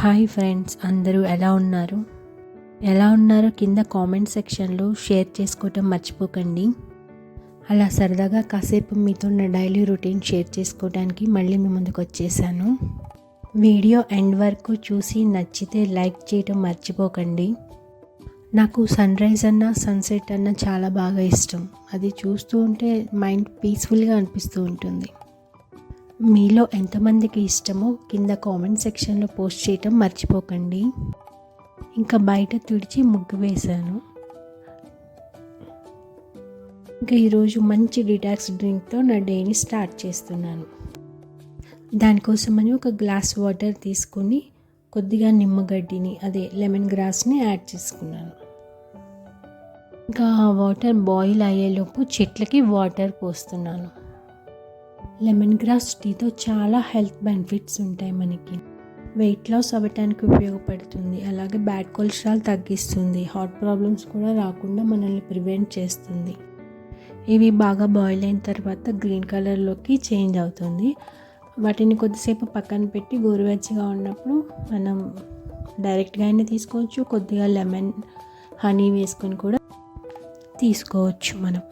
Hi friends, అందరూ ఎలా ఉన్నారో కింద కామెంట్ సెక్షన్లో షేర్ చేసుకోవటం మర్చిపోకండి. అలా సరదాగా కాసేపు మీతో నా డైలీ రొటీన్ షేర్ చేసుకోవడానికి మళ్ళీ మీ ముందుకు వచ్చేసాను. వీడియో ఎండ్ వరకు చూసి నచ్చితే లైక్ చేయటం మర్చిపోకండి. నాకు సన్ రైజ్ అన్న సన్సెట్ అన్న చాలా బాగా ఇష్టం. అది చూస్తూ ఉంటే మైండ్ పీస్ఫుల్గా అనిపిస్తూ ఉంటుంది. మీలో ఎంతమందికి ఇష్టమో కింద కామెంట్ సెక్షన్లో పోస్ట్ చేయటం మర్చిపోకండి. ఇంకా బయట తుడిచి ముగ్గు వేశాను. ఇంకా ఈరోజు మంచి డిటాక్స్ డ్రింక్తో నా డేని స్టార్ట్ చేస్తున్నాను. దానికోసమని ఒక గ్లాస్ వాటర్ తీసుకొని కొద్దిగా నిమ్మగడ్డిని లెమన్ గ్రాస్ని యాడ్ చేసుకున్నాను. ఇంకా వాటర్ బాయిల్ అయ్యేలోపు చెట్లకి వాటర్ పోస్తున్నాను. లెమన్ గ్రాస్ టీతో చాలా హెల్త్ బెనిఫిట్స్ ఉంటాయి. మనకి వెయిట్ లాస్ అవ్వటానికి ఉపయోగపడుతుంది. అలాగే బ్యాడ్ కొలెస్ట్రాల్ తగ్గిస్తుంది. హార్ట్ ప్రాబ్లమ్స్ కూడా రాకుండా మనల్ని ప్రివెంట్ చేస్తుంది. ఇవి బాగా బాయిల్ అయిన తర్వాత గ్రీన్ కలర్లోకి చేంజ్ అవుతుంది. వాటిని కొద్దిసేపు పక్కన పెట్టి గోరువెచ్చగా ఉన్నప్పుడు మనం డైరెక్ట్గా అయినా తీసుకోవచ్చు. కొద్దిగా లెమన్ హనీ వేసుకొని కూడా తీసుకోవచ్చు. మనం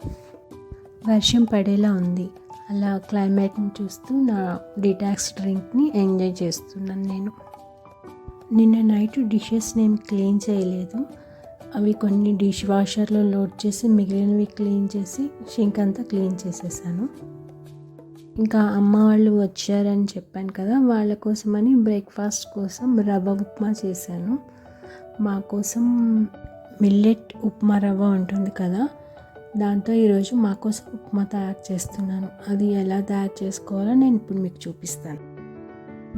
వర్షం పడేలా ఉంది. అలా క్లైమేట్ని చూస్తూ నా డిటాక్స్ డ్రింక్ని ఎంజాయ్ చేస్తున్నాను. నేను నిన్న నైట్ డిషెస్ నేను క్లీన్ చేయలేదు. అవి కొన్ని డిష్ వాషర్లో లోడ్ చేసి మిగిలినవి క్లీన్ చేసి షింక్ అంతా క్లీన్ చేసేసాను. ఇంకా అమ్మ వాళ్ళు వచ్చారని చెప్పాను కదా, వాళ్ళ కోసమని బ్రేక్ఫాస్ట్ కోసం రవ్వ ఉప్మా చేశాను. మా కోసం మిల్లెట్ ఉప్మా రవ్వ ఉంటుంది కదా, దాంతో ఈరోజు మా కోసం ఉప్మా తయారు చేస్తున్నాను. అది ఎలా తయారు చేసుకోవాలో నేను ఇప్పుడు మీకు చూపిస్తాను.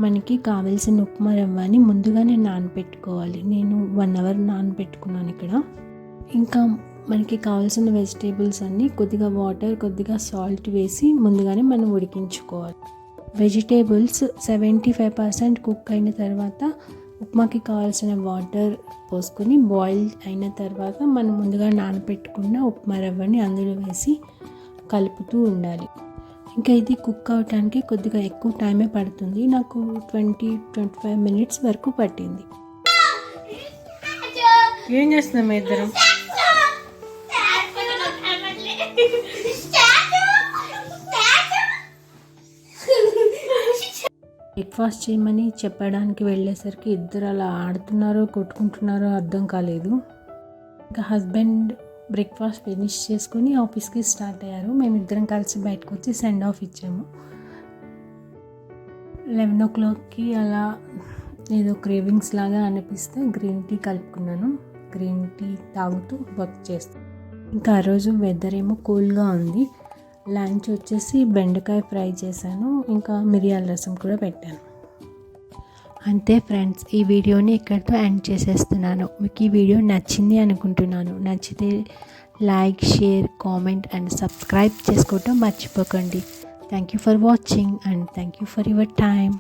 మనకి కావాల్సిన ఉప్మా రవ్వని ముందుగానే నానబెట్టుకోవాలి. నేను 1 అవర్ నానబెట్టుకున్నాను ఇక్కడ. ఇంకా మనకి కావాల్సిన వెజిటేబుల్స్ అన్నీ కొద్దిగా వాటర్, కొద్దిగా సాల్ట్ వేసి ముందుగానే మనం ఉడికించుకోవాలి. వెజిటేబుల్స్ 75% కుక్ అయిన తర్వాత ఉప్మాకి కావాల్సిన వాటర్ పోసుకొని బాయిల్ అయిన తర్వాత మనం ముందుగా నానబెట్టుకున్న ఉప్మా రవ్వని అందులో వేసి కలుపుతూ ఉండాలి. ఇంకా ఇది కుక్ అవటానికి కొద్దిగా ఎక్కువ టైమే పడుతుంది. నాకు 20-25 మినిట్స్ వరకు పట్టింది. ఏం చేస్తున్నాం ఇద్దరం? బ్రేక్ఫాస్ట్ చేయమని చెప్పడానికి వెళ్ళేసరికి ఇద్దరు అలా ఆడుతున్నారో కొట్టుకుంటున్నారో అర్థం కాలేదు. ఇంకా హస్బెండ్ బ్రేక్ఫాస్ట్ ఫినిష్ చేసుకుని ఆఫీస్కి స్టార్ట్ అయ్యారు. మేమిద్దరం కలిసి బయటకు వచ్చి సెండ్ ఆఫ్ ఇచ్చాము. 11 o'clockకి అలా ఏదో క్రేవింగ్స్ లాగా అనిపిస్తే గ్రీన్ టీ కలుపుకున్నాను. గ్రీన్ టీ తాగుతూ వర్క్ చేస్తాను. ఇంకా ఆ రోజు వెదర్ ఏమో కూల్గా ఉంది. లంచ్ వచ్చేసి బెండకాయ ఫ్రై చేశాను. ఇంకా మిరియాల రసం కూడా పెట్టాను. అంతే ఫ్రెండ్స్, ఈ వీడియోని ఇక్కడితో ఎండ్ చేసేస్తున్నాను. మీకు ఈ వీడియో నచ్చింది అనుకుంటున్నాను. నచ్చితే like, share, comment and subscribe చేసుకోవటం మర్చిపోకండి. Thank you for watching and thank you for your time.